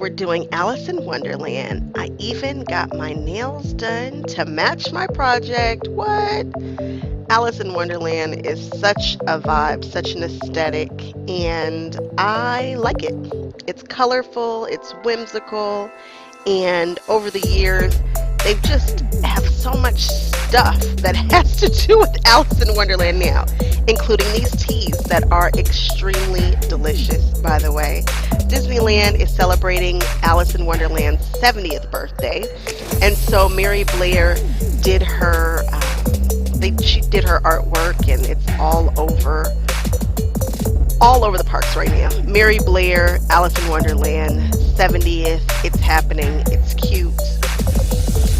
we're doing Alice in Wonderland. I even got my nails done to match my project. What? Alice in Wonderland is such a vibe, such an aesthetic, and I like it. It's colorful, it's whimsical, and over the years, they just have so much stuff that has to do with Alice in Wonderland now, including these teas that are extremely delicious, by the way. Disneyland is celebrating Alice in Wonderland's 70th birthday, and so Mary Blair did her she did her artwork, and it's all over the parks right now. Mary Blair, Alice in Wonderland, 70th, it's happening, it's cute.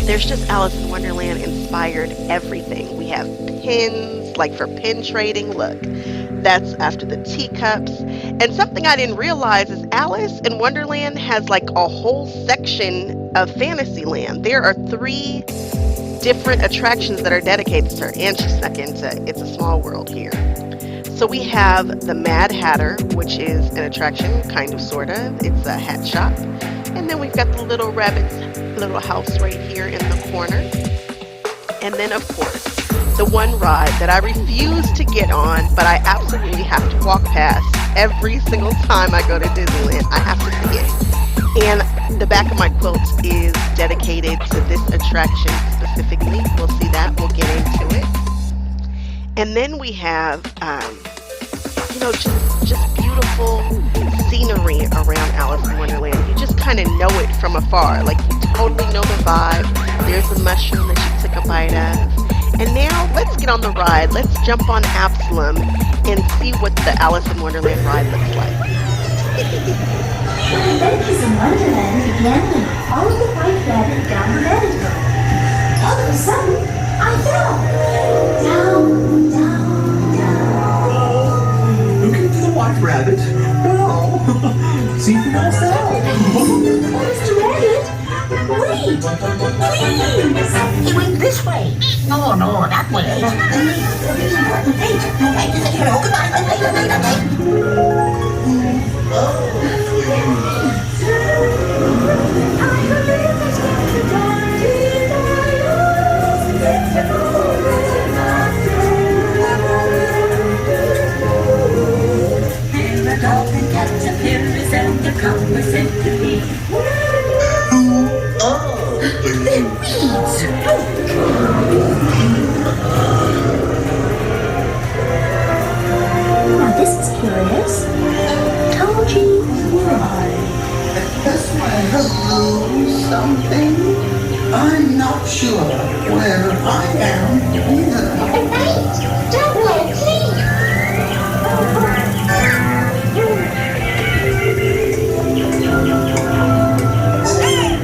There's just Alice in Wonderland inspired everything. We have pins, like for pin trading, look. That's after the teacups. And something I didn't realize is Alice in Wonderland has like a whole section of Fantasyland. There are 3 different attractions that are dedicated to her, and she snuck into It's a Small World here. So we have the Mad Hatter, which is an attraction, kind of, sort of. It's a hat shop. And then we've got the Little Rabbit's little house right here in the corner. And then, of course, the one ride that I refuse to get on, but I absolutely have to walk past every single time I go to Disneyland. I have to see it. And the back of my quilt is dedicated to this attraction specifically. We'll see that. We'll get into it. And then we have, just beautiful scenery around Alice in Wonderland. You just kind of know it from afar. Like, you totally know the vibe. There's a mushroom that she took a bite of. And now, let's get on the ride. Let's jump on Absalom and see what the Alice in Wonderland ride looks like. When Adventures in Wonderland began, we followed the white rabbit down the rabbit hole. All of a sudden, I fell. Down, down, down. Look into the white rabbit. Well, see for yourself. Mr. Rabbit, wait, please. He went this way. No, that way. Hello, goodbye. Now this is curious. Told you why. This way, something? I'm not sure where I am either. Wait, don't go, please.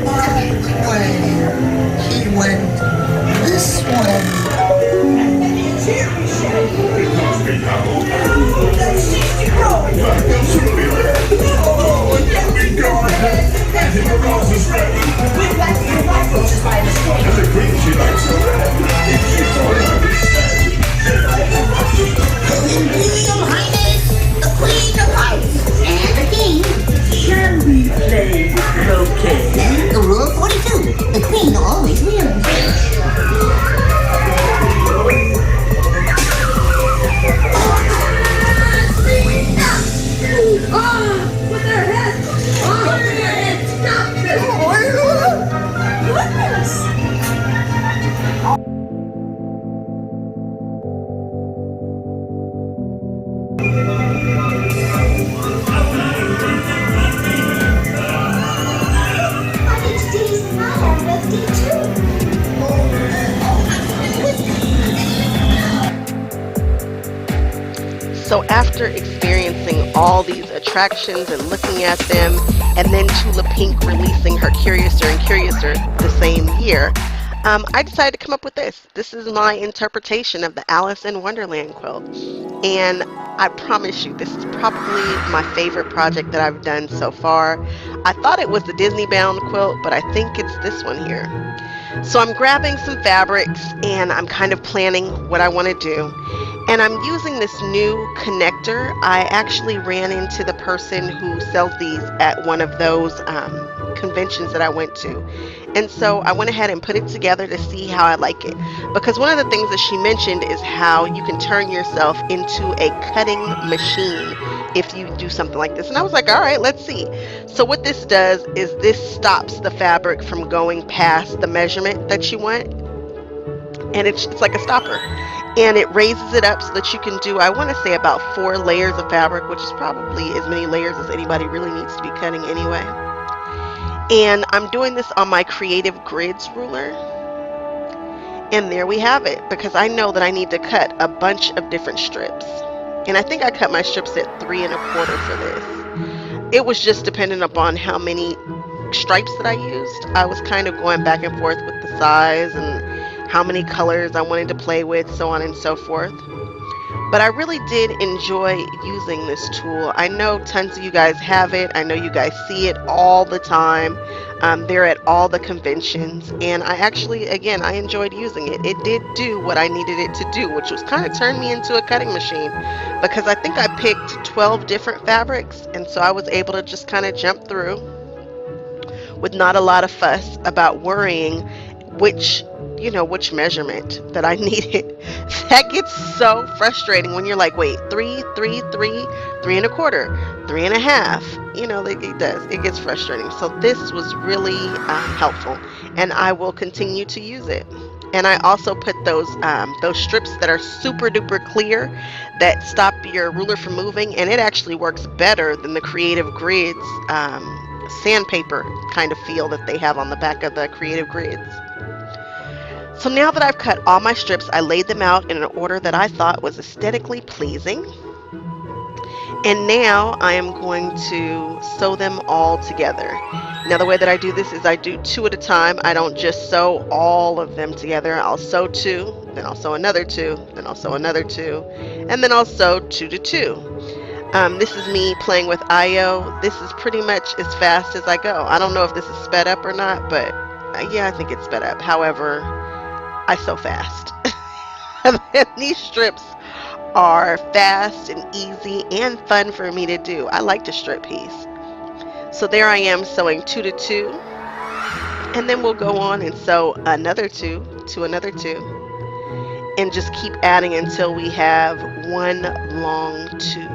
By the way, he went this way. Imperial Highness, the Queen of Hearts, and the King. Shall we play croquet? Rule 42, the Queen always wins. With their heads on their heads. Stop this. Goodness. I think today's my birthday too. So after experiencing all these attractions and looking at them, and then Tula Pink releasing her Curiouser and Curiouser the same year, I decided to come up with this. This is my interpretation of the Alice in Wonderland quilt. And I promise you, this is probably my favorite project that I've done so far. I thought it was the Disney Bound quilt, but I think it's this one here. So I'm grabbing some fabrics and I'm kind of planning what I want to do. And I'm using this new connector. I actually ran into the person who sells these at one of those conventions that I went to. And so I went ahead and put it together to see how I like it. Because one of the things that she mentioned is how you can turn yourself into a cutting machine if you do something like this. And I was like, all right, let's see. So what this does is this stops the fabric from going past the measurement that you want. And it's like a stopper, and it raises it up so that you can do, I want to say, about 4 layers of fabric, which is probably as many layers as anybody really needs to be cutting anyway. And I'm doing this on my Creative Grids ruler, and there we have it, because I know that I need to cut a bunch of different strips, and I think I cut my strips at 3 1/4 for this. It was just dependent upon how many stripes that I used. I was kind of going back and forth with the size and how many colors I wanted to play with, so on and so forth. But I really did enjoy using this tool. I know tons of you guys have it. I know you guys see it all the time. They're at all the conventions. And I actually, again, I enjoyed using it. It did do what I needed it to do, which was kind of turn me into a cutting machine. Because I think I picked 12 different fabrics. And so I was able to just kind of jump through with not a lot of fuss about worrying which measurement that I needed. That gets so frustrating when you're like, wait, 3, 3, 3, 3 1/4, 3 1/2. It does. It gets frustrating. So this was really helpful, and I will continue to use it. And I also put those strips that are super duper clear that stop your ruler from moving, and it actually works better than the Creative Grids sandpaper kind of feel that they have on the back of the Creative Grids. So now that I've cut all my strips, I laid them out in an order that I thought was aesthetically pleasing. And now I am going to sew them all together. Now the way that I do this is I do 2 at a time. I don't just sew all of them together. I'll sew 2, then I'll sew another 2, then I'll sew another 2, and then I'll sew 2 to 2. This is me playing with IO. This is pretty much as fast as I go. I don't know if this is sped up or not, but yeah, I think it's sped up. However, I sew fast. These strips are fast and easy and fun for me to do. I like to strip piece. So there I am sewing 2 to 2, and then we'll go on and sew another 2 to another 2, and just keep adding until we have one long tube.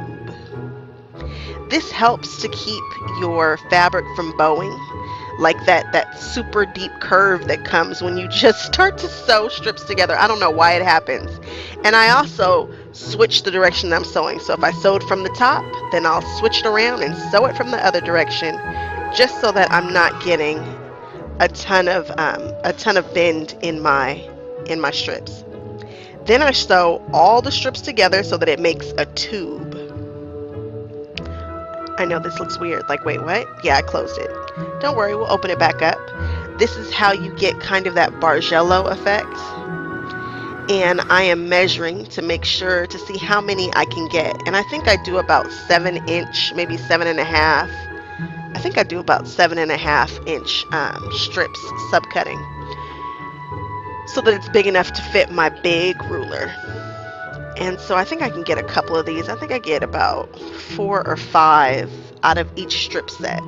This helps to keep your fabric from bowing, like that super deep curve that comes when you just start to sew strips together. I don't know why it happens. And I also switch the direction I'm sewing. So if I sewed from the top, then I'll switch it around and sew it from the other direction, just so that I'm not getting a ton of bend in my strips. Then I sew all the strips together so that it makes a tube. I know this looks weird, like, wait, what? Yeah, I closed it. Don't worry, we'll open it back up. This is how you get kind of that Bargello effect. And I am measuring to make sure to see how many I can get. And I think I do about 7 inch, maybe 7 1/2. I think I do about 7 1/2 inch strips subcutting, so that it's big enough to fit my big ruler. And so I think I can get a couple of these. I think I get about 4 or 5 out of each strip set.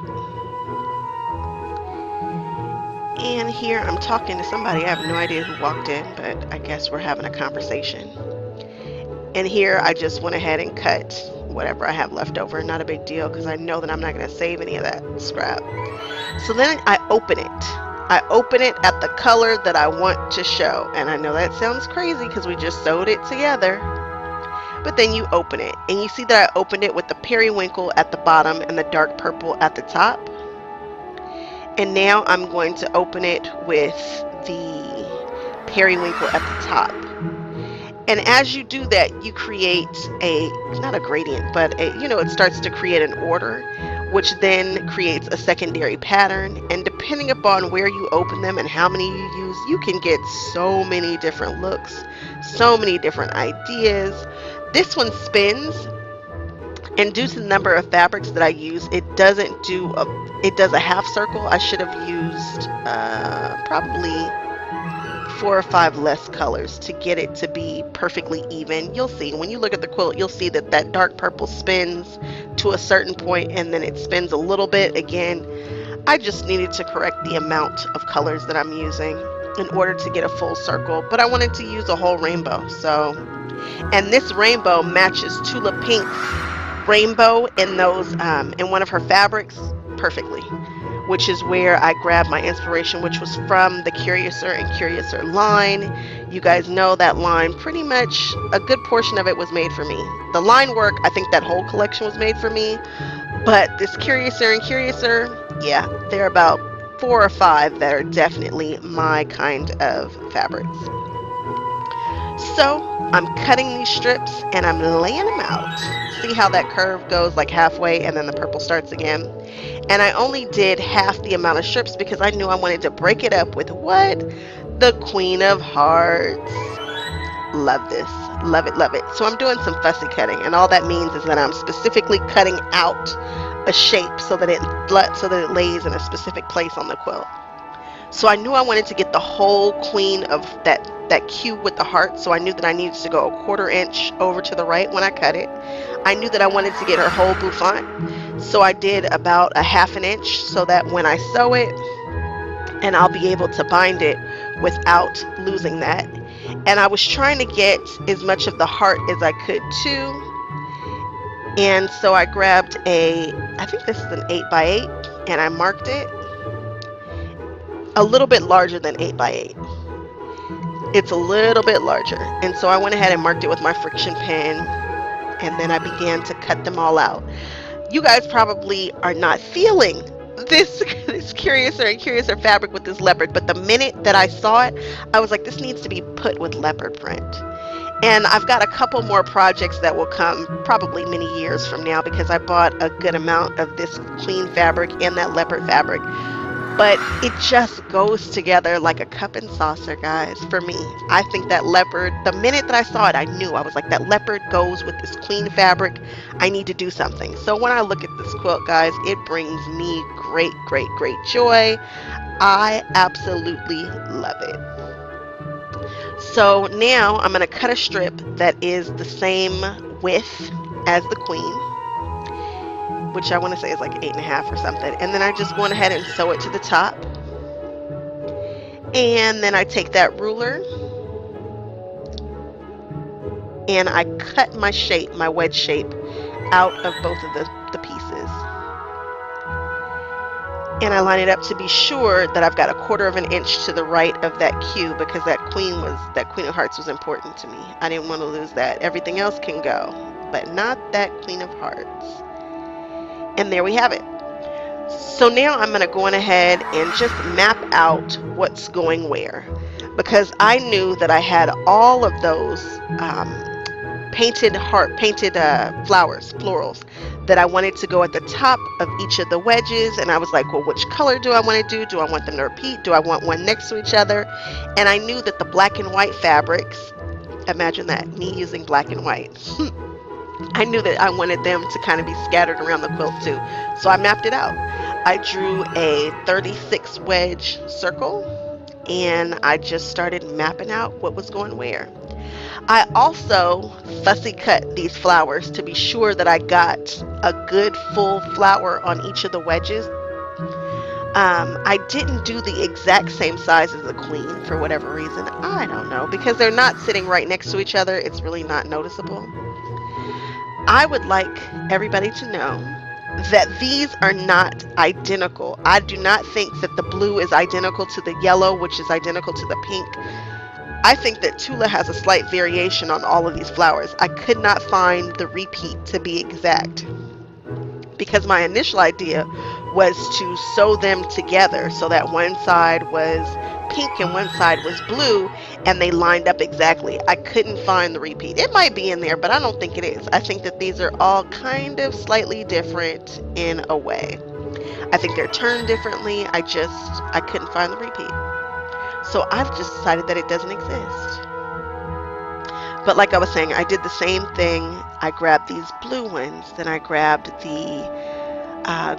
And here I'm talking to somebody. I have no idea who walked in, but I guess we're having a conversation. And here I just went ahead and cut whatever I have left over. Not a big deal, because I know that I'm not going to save any of that scrap. So then I open it. I open it at the color that I want to show. And I know that sounds crazy because we just sewed it together. But then you open it, and you see that I opened it with the periwinkle at the bottom and the dark purple at the top. And now I'm going to open it with the periwinkle at the top. And as you do that, you create not a gradient, but it starts to create an order, which then creates a secondary pattern. And depending upon where you open them and how many you use, you can get so many different looks, so many different ideas. This one spins, and due to the number of fabrics that I use, it does a half circle. I should have used probably 4 or 5 less colors to get it to be perfectly even. You'll see when you look at the quilt, you'll see that that dark purple spins to a certain point and then it spins a little bit again. I just needed to correct the amount of colors that I'm using in order to get a full circle, but I wanted to use a whole rainbow. So, and this rainbow matches Tula Pink's rainbow in those in one of her fabrics perfectly, which is where I grabbed my inspiration, which was from the Curiouser and Curiouser line. You guys know that line, pretty much a good portion of it was made for me. The line work, I think that whole collection was made for me, but this Curiouser and Curiouser, yeah, there are about 4 or 5 that are definitely my kind of fabrics. So I'm cutting these strips and I'm laying them out. See how that curve goes like halfway and then the purple starts again? And I only did half the amount of strips because I knew I wanted to break it up with what? The Queen of Hearts. Love this. Love it, love it. So I'm doing some fussy cutting, and all that means is that I'm specifically cutting out a shape so that it lays in a specific place on the quilt. So I knew I wanted to get the whole queen of that cube with the heart, so I knew that I needed to go a 1/4 inch over to the right when I cut it. I knew that I wanted to get her whole bouffant, so I did about a 1/2 inch so that when I sew it, and I'll be able to bind it without losing that. And I was trying to get as much of the heart as I could too. And so I grabbed I think this is an 8x8, and I marked it a little bit larger than 8x8. It's a little bit larger. And so I went ahead and marked it with my friction pen, and then I began to cut them all out. You guys probably are not feeling this Curiouser and Curiouser fabric with this leopard, but the minute that I saw it, I was like, this needs to be put with leopard print. And I've got a couple more projects that will come probably many years from now because I bought a good amount of this queen fabric and that leopard fabric. But it just goes together like a cup and saucer, guys, for me. I think that leopard, the minute that I saw it, I knew. I was like, that leopard goes with this queen fabric. I need to do something. So when I look at this quilt, guys, it brings me great, great, great joy. I absolutely love it. So now I'm going to cut a strip that is the same width as the queen, which I want to say is like 8.5 or something. And then I just went ahead and sew it to the top. And then I take that ruler and I cut my shape, my wedge shape, out of both of the pieces. And I line it up to be sure that I've got a 1/4 inch to the right of that cube because that Queen of Hearts was important to me. I didn't want to lose that. Everything else can go, but not that Queen of Hearts. And there we have it. So now I'm going to go on ahead and just map out what's going where, because I knew that I had all of those painted flowers, florals, that I wanted to go at the top of each of the wedges. And I was like, well, which color do I want to do? Do I want them to repeat? Do I want one next to each other? And I knew that the black and white fabrics, imagine that, me using black and white. I knew that I wanted them to kind of be scattered around the quilt too. So I mapped it out. I drew a 36 wedge circle and I just started mapping out what was going where. I also fussy cut these flowers to be sure that I got a good full flower on each of the wedges. I didn't do the exact same size as the queen for whatever reason. I don't know, because they're not sitting right next to each other. It's really not noticeable. I would like everybody to know that these are not identical. I do not think that the blue is identical to the yellow, which is identical to the pink. I think that Tula has a slight variation on all of these flowers. I could not find the repeat to be exact, because my initial idea was to sew them together so that one side was pink and one side was blue, and they lined up exactly. I couldn't find the repeat. It might be in there, but I don't think it is. I think that these are all kind of slightly different in a way. I think they're turned differently. I couldn't find the repeat. So I've just decided that it doesn't exist. But like I was saying, I did the same thing. I grabbed these blue ones, then I grabbed the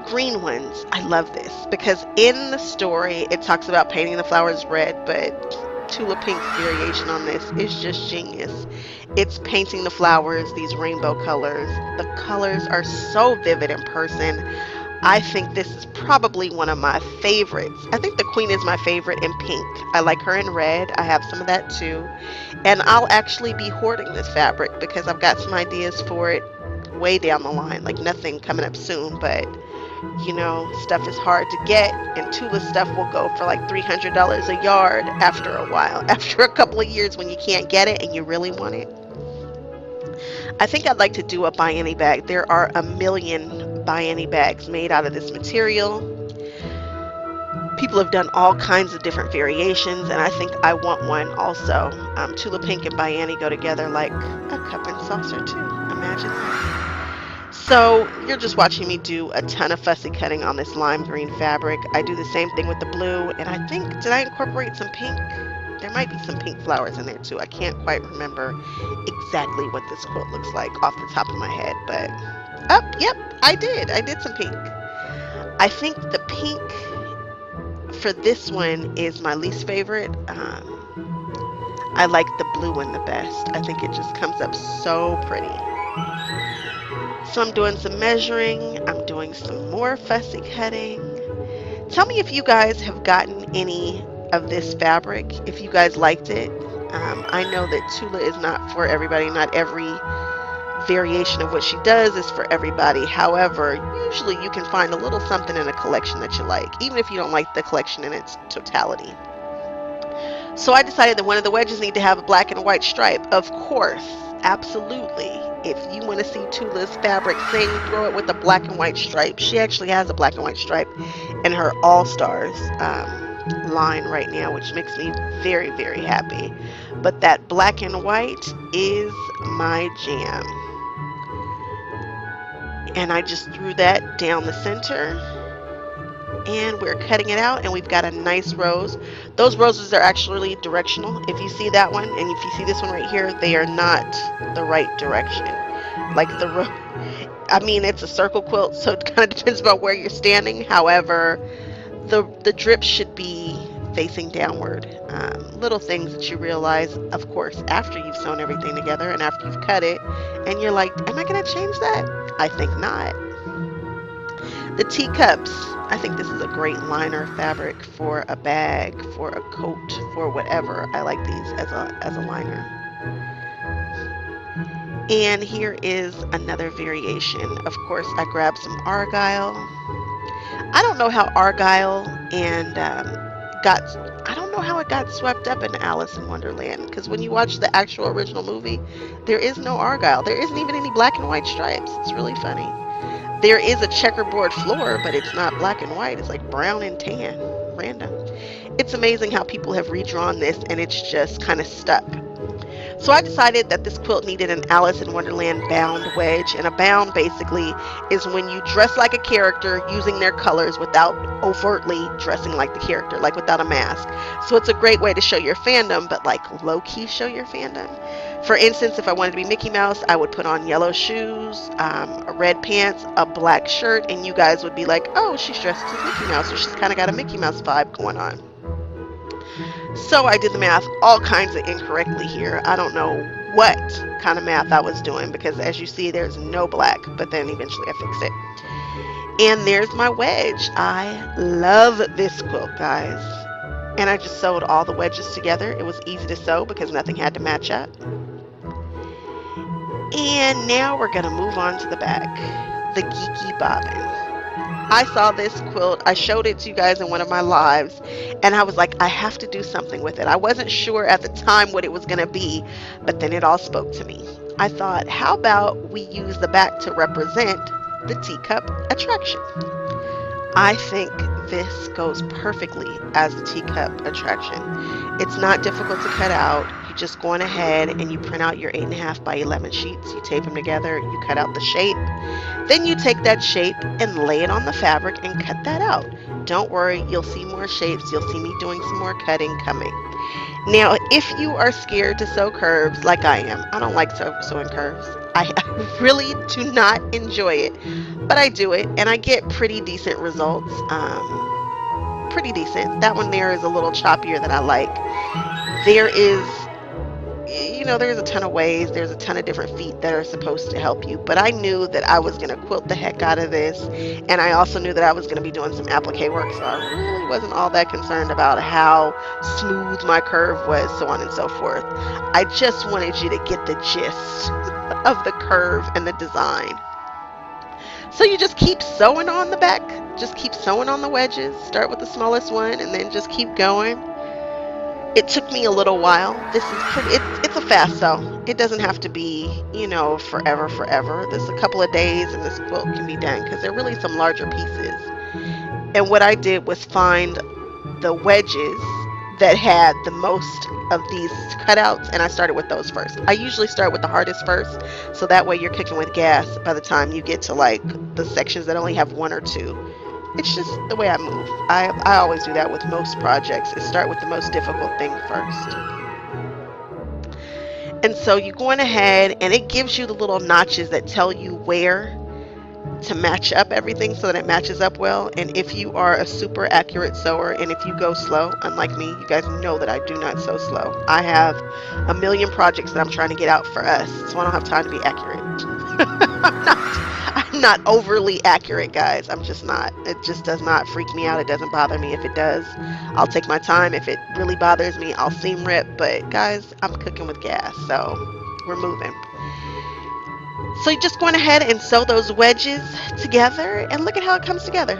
green ones. I love this because in the story it talks about painting the flowers red, but Tula Pink's variation on this is just genius. It's painting the flowers these rainbow colors. The colors are so vivid in person. I think this is probably one of my favorites. I think the queen is my favorite in pink. I like her in red. I have some of that too. And I'll actually be hoarding this fabric because I've got some ideas for it way down the line. Like nothing coming up soon, but you know, stuff is hard to get, and Tula stuff will go for like $300 a yard after a while. After a couple of years when you can't get it and you really want it. I think I'd like to do a buy any bag. There are a million buy any bags made out of this material. People have done all kinds of different variations, and I think I want one also. Tula Pink and buy any go together like a cup and saucer too. Imagine that. So you're just watching me do a ton of fussy cutting on this lime green fabric. I do the same thing with the blue, and I think, did I incorporate some pink? There might be some pink flowers in there too. I can't quite remember exactly what this quilt looks like off the top of my head, but, oh, yep, I did. I did some pink. I think the pink for this one is my least favorite. I like the blue one the best. I think it just comes up so pretty. So I'm doing some measuring. I'm doing some more fussy cutting. Tell me if you guys have gotten any of this fabric, if you guys liked it. I know that Tula is not for everybody. Not every variation of what she does is for everybody. However, usually you can find a little something in a collection that you like, even if you don't like the collection in its totality. So I decided that one of the wedges need to have a black and white stripe. Of course, absolutely. If you want to see Tula's fabric sing, throw it with a black and white stripe. She actually has a black and white stripe in her All Stars line right now, which makes me very, very happy. But that black and white is my jam. And I just threw that down the center. And we're cutting it out, and we've got a nice rose. Those roses are actually directional. If you see that one, and if you see this one right here, they are not the right direction. Like I mean, it's a circle quilt, so it kind of depends about where you're standing. However, the drip should be facing downward. Little things that you realize, of course, after you've sewn everything together and after you've cut it, and you're like, am I going to change that? I think not. The teacups, I think this is a great liner fabric for a bag, for a coat, for whatever. I like these as a liner. And here is another variation. Of course, I grabbed some argyle. I don't know how argyle and I don't know how it got swept up in Alice in Wonderland, because when you watch the actual original movie, there is no argyle. There isn't even any black and white stripes. It's really funny. There is a checkerboard floor, but it's not black and white. It's like brown and tan. Random. It's amazing how people have redrawn this and it's just kind of stuck. So I decided that this quilt needed an Alice in Wonderland bound wedge. And a bound basically is when you dress like a character using their colors without overtly dressing like the character, like without a mask. So it's a great way to show your fandom, but like low-key show your fandom. For instance, if I wanted to be Mickey Mouse, I would put on yellow shoes, red pants, a black shirt, and you guys would be like, oh, she's dressed as Mickey Mouse, or she's kind of got a Mickey Mouse vibe going on. So I did the math all kinds of incorrectly here. I don't know what kind of math I was doing, because as you see, there's no black, but then eventually I fixed it. And there's my wedge. I love this quilt, guys. And I just sewed all the wedges together. It was easy to sew because nothing had to match up. And now we're going to move on to the back, the Geeky Bobbin. I saw this quilt, I showed it to you guys in one of my lives, and I was like, I have to do something with it. I wasn't sure at the time what it was going to be, but then it all spoke to me. I thought, how about we use the back to represent the teacup attraction? I think this goes perfectly as a teacup attraction. It's not difficult to cut out. You just go on ahead and you print out your 8.5 by 11 sheets. You tape them together, you cut out the shape. Then you take that shape and lay it on the fabric and cut that out. Don't worry, you'll see more shapes. You'll see me doing some more cutting coming. Now, if you are scared to sew curves like I am, I don't like sewing curves. I really do not enjoy it, but I do it and I get pretty decent results. Pretty decent. That one there is a little choppier than I like. There is, there's a ton of ways, there's a ton of different feet that are supposed to help you, but I knew that I was going to quilt the heck out of this, and I also knew that I was going to be doing some applique work, so I really wasn't all that concerned about how smooth my curve was, so on and so forth. I just wanted you to get the gist of the curve and the design. So you just keep sewing on the back, just keep sewing on the wedges, start with the smallest one, and then just keep going. It took me a little while. This is it's a fast sew. It doesn't have to be, forever. This is a couple of days and this quilt can be done because they're really some larger pieces. And what I did was find the wedges that had the most of these cutouts, and I started with those first. I usually start with the hardest first, so that way you're cooking with gas by the time you get to like the sections that only have one or two. It's just the way I move. I always do that with most projects, is start with the most difficult thing first. And so you're going ahead and it gives you the little notches that tell you where to match up everything so that it matches up well. And if you are a super accurate sewer and if you go slow, unlike me, you guys know that I do not sew slow. I have a million projects that I'm trying to get out for us, so I don't have time to be accurate. I'm not overly accurate, guys. I'm just not. It just does not freak me out. It doesn't bother me. If it does, I'll take my time. If it really bothers me, I'll seam rip. But guys, I'm cooking with gas, so we're moving. So you're just going ahead and sew those wedges together, and look at how it comes together.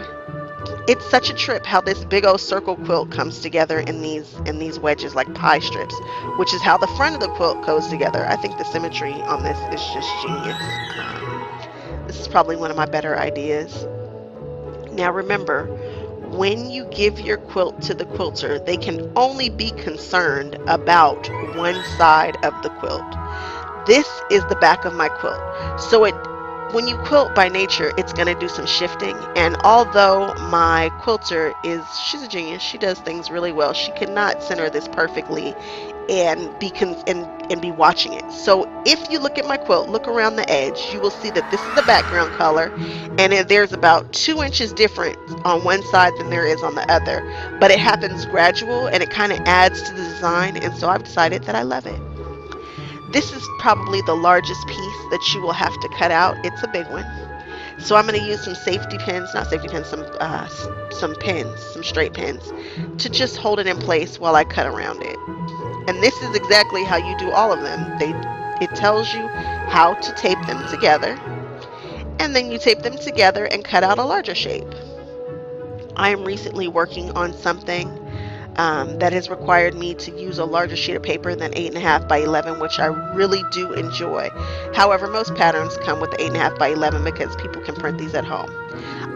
It's such a trip how this big old circle quilt comes together in these wedges like pie strips, which is how the front of the quilt goes together. I think the symmetry on this is just genius. This is probably one of my better ideas. Now remember, when you give your quilt to the quilter, they can only be concerned about one side of the quilt. This is the back of my quilt. So when you quilt by nature, it's going to do some shifting. And although my quilter she's a genius, she does things really well, she cannot center this perfectly and be watching it. So if you look at my quilt, look around the edge, you will see that this is the background color, and there's about 2 inches different on one side than there is on the other. But it happens gradual and it kind of adds to the design, and so I've decided that I love it. This is probably the largest piece that you will have to cut out. It's a big one. So I'm going to use some some pins, some straight pins, to just hold it in place while I cut around it. And this is exactly how you do all of them. It tells you how to tape them together, and then you tape them together and cut out a larger shape. I am recently working on something that has required me to use a larger sheet of paper than 8.5 by 11, which I really do enjoy. However, most patterns come with the 8.5 by 11 because people can print these at home.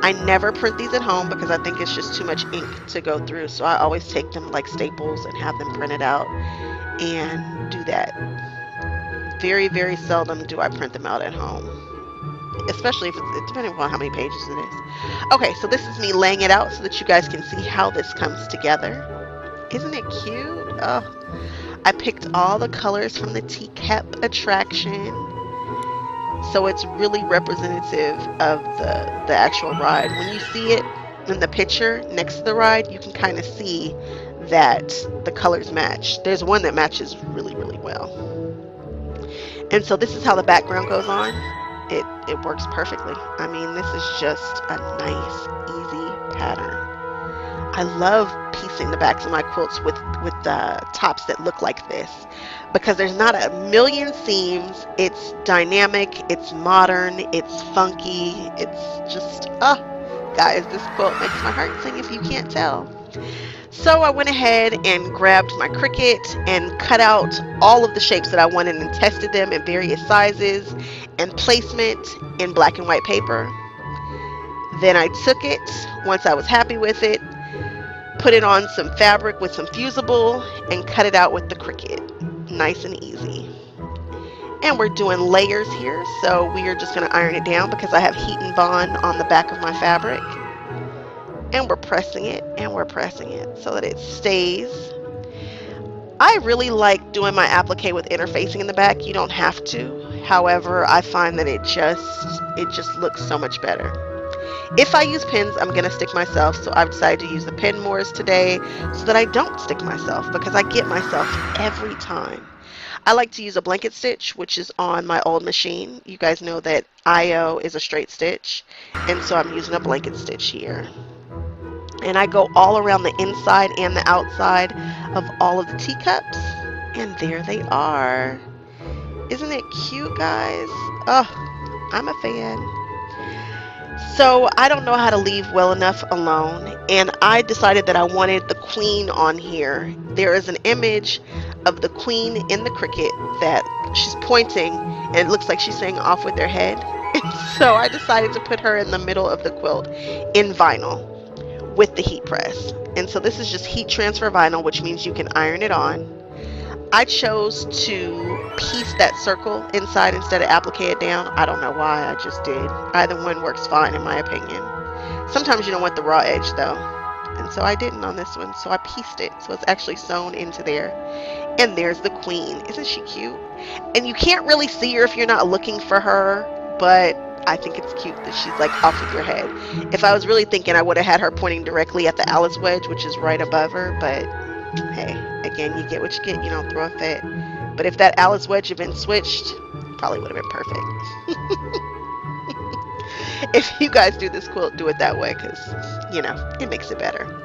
I never print these at home because I think it's just too much ink to go through, so I always take them like Staples and have them printed out and do that. Very, very seldom do I print them out at home, especially if it's depending on how many pages it is. Okay, so this is me laying it out so that you guys can see how this comes together. Isn't it cute? Oh, I picked all the colors from the teacup attraction, so it's really representative of the actual ride. When you see it in the picture next to the ride, you can kind of see that the colors match. There's one that matches really, really well. And so this is how the background goes on. It works perfectly. I mean, this is just a nice, easy pattern. I love piecing the backs of my quilts with tops that look like this because there's not a million seams. It's dynamic, it's modern, it's funky, it's just, guys, this quilt makes my heart sing if you can't tell. So I went ahead and grabbed my Cricut and cut out all of the shapes that I wanted and tested them in various sizes and placement in black and white paper. Then I took it, once I was happy with it, put it on some fabric with some fusible and cut it out with the Cricut. Nice and easy. And we're doing layers here, so we are just going to iron it down because I have heat and bond on the back of my fabric. And we're pressing it and we're pressing it so that it stays. I really like doing my applique with interfacing in the back. You don't have to. However, I find that it just looks so much better. If I use pins, I'm going to stick myself, so I've decided to use the pin Moors today so that I don't stick myself, because I get myself every time. I like to use a blanket stitch, which is on my old machine. You guys know that IO is a straight stitch, and so I'm using a blanket stitch here. And I go all around the inside and the outside of all of the teacups, and there they are. Isn't it cute, guys? Oh, I'm a fan. So I don't know how to leave well enough alone, and I decided that I wanted the queen on here. There is an image of the queen in the cricket that she's pointing, and it looks like she's saying off with her head. So I decided to put her in the middle of the quilt in vinyl with the heat press. And so this is just heat transfer vinyl, which means you can iron it on. I chose to piece that circle inside instead of applique it down. I don't know why, I just did. Either one works fine in my opinion. Sometimes you don't want the raw edge though. And so I didn't on this one, so I pieced it. So it's actually sewn into there. And there's the queen. Isn't she cute? And you can't really see her if you're not looking for her, but I think it's cute that she's like off with her head. If I was really thinking, I would have had her pointing directly at the Alice wedge, which is right above her, but hey, again, you get what you get. You don't throw a fit. But if that Alice wedge had been switched, probably would have been perfect. If you guys do this quilt, do it that way, because, you know, it makes it better.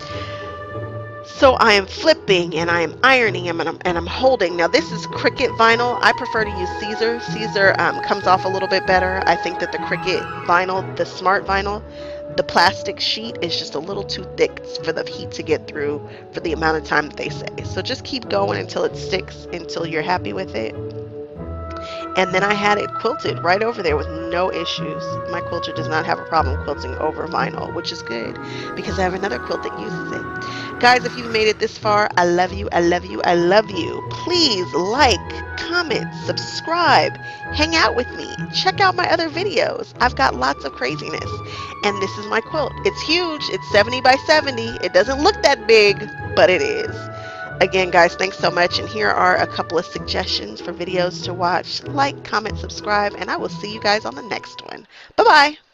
So I am flipping and I am ironing them and I'm holding. Now this is Cricut vinyl. I prefer to use Caesar. Caesar comes off a little bit better. I think that the Cricut vinyl, the smart vinyl, the plastic sheet is just a little too thick for the heat to get through for the amount of time that they say. So just keep going until it sticks, until you're happy with it. And then I had it quilted right over there with no issues. My quilter does not have a problem quilting over vinyl, which is good because I have another quilt that uses it. Guys, if you've made it this far, I love you, I love you, I love you. Please like, comment, subscribe, hang out with me, check out my other videos. I've got lots of craziness. And this is my quilt. It's huge. It's 70 by 70. It doesn't look that big, but it is. Again, guys, thanks so much. And here are a couple of suggestions for videos to watch. Like, comment, subscribe, and I will see you guys on the next one. Bye-bye.